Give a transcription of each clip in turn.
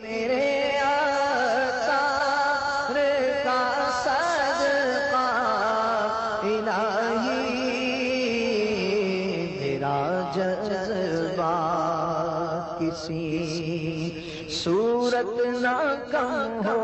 میرے آثار کا صدقہ الہی میرا جذبہ کسی صورت نہ کم ہو۔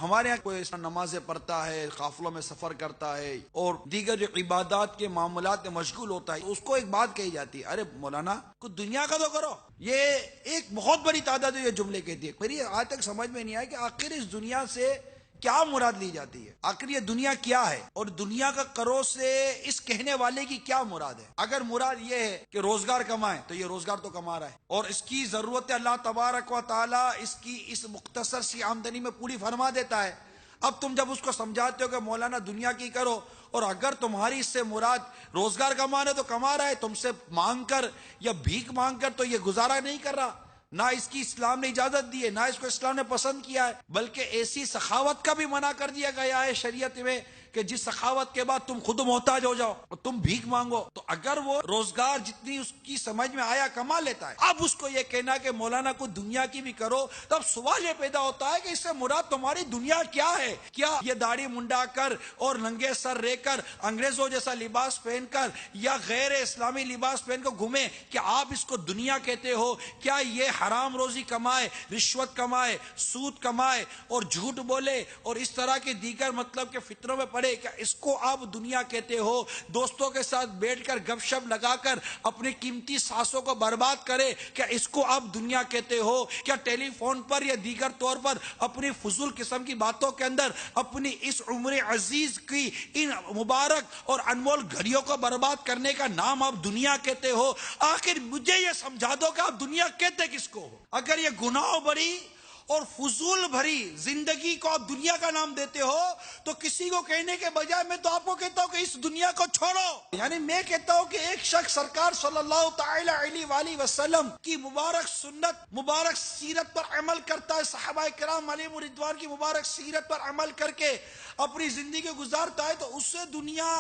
ہمارے یہاں کوئی ایسا نمازیں پڑھتا ہے، قافلوں میں سفر کرتا ہے اور دیگر جو عبادات کے معاملات میں مشغول ہوتا ہے، اس کو ایک بات کہی جاتی ہے، ارے مولانا کچھ دنیا کا تو کرو۔ یہ ایک بہت بڑی تعداد یہ جملے کہتی ہے۔ میری آج تک سمجھ میں نہیں آیا کہ آخر اس دنیا سے کیا مراد لی جاتی ہے، آخر یہ دنیا کیا ہے، اور دنیا کا کرو سے اس کہنے والے کی کیا مراد ہے۔ اگر مراد یہ ہے کہ روزگار کمائے تو یہ روزگار تو کما رہا ہے، اور اس کی ضرورت اللہ تبارک و تعالی اس کی اس مختصر سی آمدنی میں پوری فرما دیتا ہے۔ اب تم جب اس کو سمجھاتے ہو کہ مولانا دنیا کی کرو، اور اگر تمہاری اس سے مراد روزگار کمانے تو کما رہا ہے، تم سے مانگ کر یا بھیک مانگ کر تو یہ گزارا نہیں کر رہا، نہ اس کی اسلام نے اجازت دی ہے، نہ اس کو اسلام نے پسند کیا ہے، بلکہ ایسی سخاوت کا بھی منع کر دیا گیا ہے شریعت میں کہ جس سخاوت کے بعد تم خود محتاج ہو جاؤ اور تم بھیک مانگو۔ تو اگر وہ روزگار جتنی اس کی سمجھ میں آیا کما لیتا ہے، اب اس کو یہ کہنا کہ مولانا کو دنیا کی بھی کرو، تب سوال یہ پیدا ہوتا ہے کہ اس سے مراد تمہاری دنیا کیا ہے؟ کیا یہ داڑھی منڈا کر اور ننگے سر رہ کر انگریزوں جیسا لباس پہن کر یا غیر اسلامی لباس پہن کر گھومے، کیا آپ اس کو دنیا کہتے ہو؟ کیا یہ حرام روزی کمائے، رشوت کمائے، سود کمائے اور جھوٹ بولے اور اس طرح کے دیگر مطلب کے فطروں میں پڑے، کیا اس کو آپ دنیا کہتے ہو؟ دوستوں کے ساتھ بیٹھ کر گپ شپ لگا کر اپنی قیمتی سانسوں کو برباد کرے، کیا اس کو آپ دنیا کہتے ہو؟ کیا ٹیلی فون پر یا دیگر طور پر اپنی فضول قسم کی باتوں کے اندر اپنی اس عمر عزیز کی ان مبارک اور انمول گھڑیوں کو برباد کرنے کا نام آپ دنیا کہتے ہو؟ آخر مجھے یہ سمجھا دو کہ آپ دنیا کہتے کس کو ہو؟ اگر یہ گناہ بری اور فضول بھری زندگی کو آپ دنیا کا نام دیتے ہو تو کسی کو کہنے کے بجائے میں تو آپ کو کہتا ہوں کہ اس دنیا کو چھوڑو۔ یعنی میں کہتا ہوں کہ ایک شخص سرکار صلی اللہ تعالی علیہ وآلہ وسلم کی مبارک سنت، مبارک سیرت پر عمل کرتا ہے، صحابہ کرام علیہم رضوان کی مبارک سیرت پر عمل کر کے اپنی زندگی گزارتا ہے، تو اس سے دنیا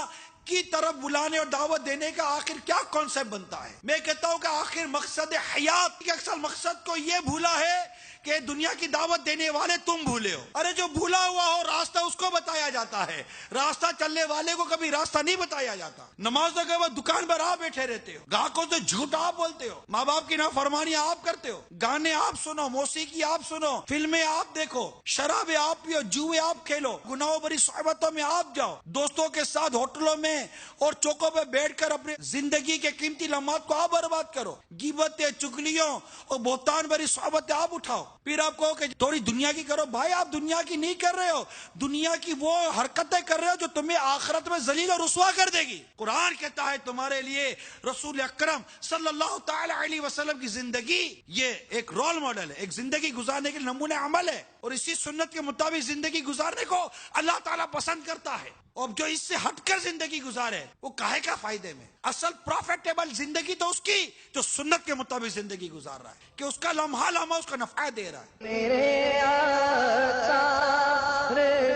کی طرف بلانے اور دعوت دینے کا آخر کیا کانسیپٹ بنتا ہے؟ میں کہتا ہوں کہ آخر مقصد حیات کے اکثر مقصد کو یہ بھولا ہے کہ دنیا کی دعوت دینے والے تم بھولے ہو۔ ارے جو بھولا ہوا ہو راستہ اس کو بتایا جاتا ہے، راستہ چلنے والے کو کبھی راستہ نہیں بتایا جاتا۔ نمازوں کے بعد دکان پر آپ بیٹھے رہتے ہو، گاہکوں سے جھوٹ آپ بولتے ہو، ماں باپ کی نافرمانیاں آپ کرتے ہو، گانے آپ سنو، موسیقی آپ سنو، فلمیں آپ دیکھو، شرابیں آپ پیو، جوئے آپ کھیلو، گناہوں بری صحبتوں میں آپ جاؤ، دوستوں کے ساتھ ہوٹلوں میں اور چوکوں پہ بیٹھ کر اپنی زندگی کے قیمتی لمحات کو آپ برباد کرو، غیبتیں، چگلیوں اور بہتان بری صحبتیں آپ اٹھاؤ، پھر آپ کہو کہ تھوڑی دنیا کی کرو۔ بھائی آپ دنیا کی نہیں کر رہے ہو، دنیا کی وہ حرکتیں کر رہے ہو جو تمہیں آخرت میں ذلیل اور رسوا کر دے گی۔ قرآن کہتا ہے تمہارے لیے رسول اکرم صلی اللہ تعالی علیہ وسلم کی زندگی یہ ایک رول ماڈل ہے، ایک زندگی گزارنے کے نمونہ عمل ہے، اور اسی سنت کے مطابق زندگی گزارنے کو اللہ تعالیٰ پسند کرتا ہے۔ اور جو اس سے ہٹ کر زندگی گزارے وہ کاہے کا فائدے میں؟ اصل پروفیٹیبل زندگی تو اس کی جو سنت کے مطابق زندگی گزار رہا ہے، کہ اس کا لمحہ لمحہ اس کا نفع دے رہا ہے۔ میرے آثار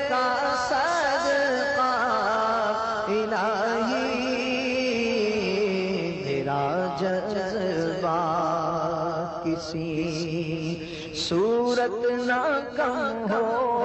کا صدقہ الہی میرا جذبہ کسی صورت نہ کم ہو۔